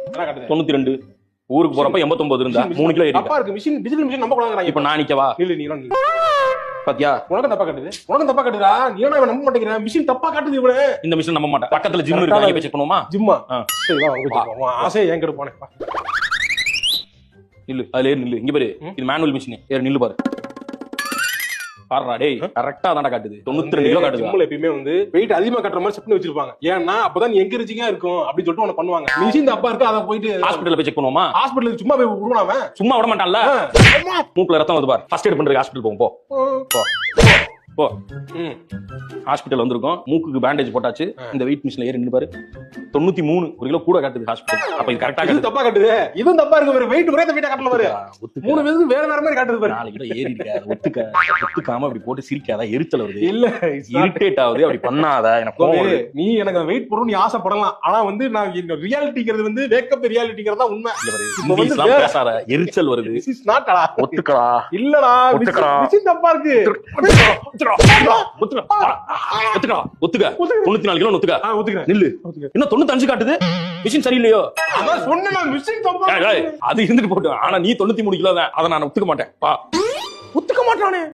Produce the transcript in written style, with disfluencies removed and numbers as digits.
92 ஊருக்கு போறப்ப 89 இருந்தா 3 கிலோ ஏறி தப்பா இருக்கு. மிஷின் டிஜிட்டல் மிஷின் நம்ப கூடாதுங்கறாங்க. இப்ப நான் நிக்கவா? இல்ல நீ எல்லாம் பாத்தியா உனக்கு தப்பா காட்டுது. உனக்கு தப்பா காட்டுதா? நீ ஏன் நம்ப மாட்டேங்கற? மிஷின் தப்பா காட்டுது இவனே. இந்த மிஷின் நம்ப மாட்டேன். பக்கத்துல ஜிம் இருக்கு, அங்க போய் செக் பண்ணுவோமா? ஜிம்மா? சரி வா உங்க ஆசை ஏன் கெடு போனே. நில்லு, அதுல ஏறு நில்லு. இங்க பாரு, இது மேனுவல் மிஷின். ஏறு நில்லு பாரு. பாருடா டேய், கரெக்ட்டா தான்டா காட்டுது. 92 கிலோ காட்டுது. ஜிம்ல எப்பவுமே வந்து வெயிட் அதிகமா காட்டுற மாதிரி செட் பண்ணி வச்சிருப்பாங்க. ஏன்னா அப்பதான் நீ என்கரேஜிங்கா இருக்கும் அப்படி சொல்லிட்டு உனக்கு பண்ணுவாங்க. மிஷின் தப்பா இருக்கு, அத போயிட்டு ஹாஸ்பிடல்ல போய் செக் பண்ணுவோமா? ஹாஸ்பிடலுக்கு சும்மா போய் விடுவானே. சும்மா விட மாட்டான்ல. மூக்குல ரத்தம் வருது பாரு. ஃபர்ஸ்ட் எய்ட் பண்றதுக்கு ஹாஸ்பிடல் போவோம். போ போ. ஹாஸ்பிடல் வந்திருக்கோம். மூக்குக்கு பேண்டேஜ் போட்டாச்சு. இந்த வெயிட் மிஷின்ல ஏறி நின்னு பாரு. 93 1 கிலோ கூட காட்டுது ஹாஸ்பிடல். அப்ப இது கரெக்ட்டா காட்டுது. தப்பா காட்டுது. இதுவும் தப்பா இருக்கு பாரு. வெயிட் ஒரே வெயிட்டா காட்டல பாரு. 3 பேருக்கு வேற வேற மாதிரி காட்டுது பாரு. 4 கிலோ ஏறி இருக்க. ஒத்துக்காம அப்படி போட்டு சிரிக்காத. எரிச்சல் வருது. இல்ல இரிட்டேட் ஆகுது. அப்படி பண்ணாத. எனக்கு கோவம் வருது. நீ எனக்கு வெயிட் போறணும் நீ ஆசைப்படலாம். ஆனா வந்து நான் இந்த ரியாலிட்டிங்கிறது வந்து வேக்கப் ரியாலிட்டிங்கிறது தான் உண்மை. இங்கிலீஷ்லாம் பேசாத. எரிச்சல் வருது. This is not டா. ஒத்துக்கடா. இல்லடா. மிஷின் தப்பா இருக்கு. ஒத்துக்கா. 94 கிலோ ஒத்துக்கா. ஒத்துக்கிறேன். நில்லு. இன்னும் 95 காட்டுது. மிஷின் சரியில்லையோ? அதான் சொன்னேன் மிஷின் தப்பா. அது இருந்துட்டு போட்டு. ஆனா நீ 93 கிலோ தான். அதை நான் ஒத்துக்க மாட்டேன். ஒத்துக்க மாட்டானே.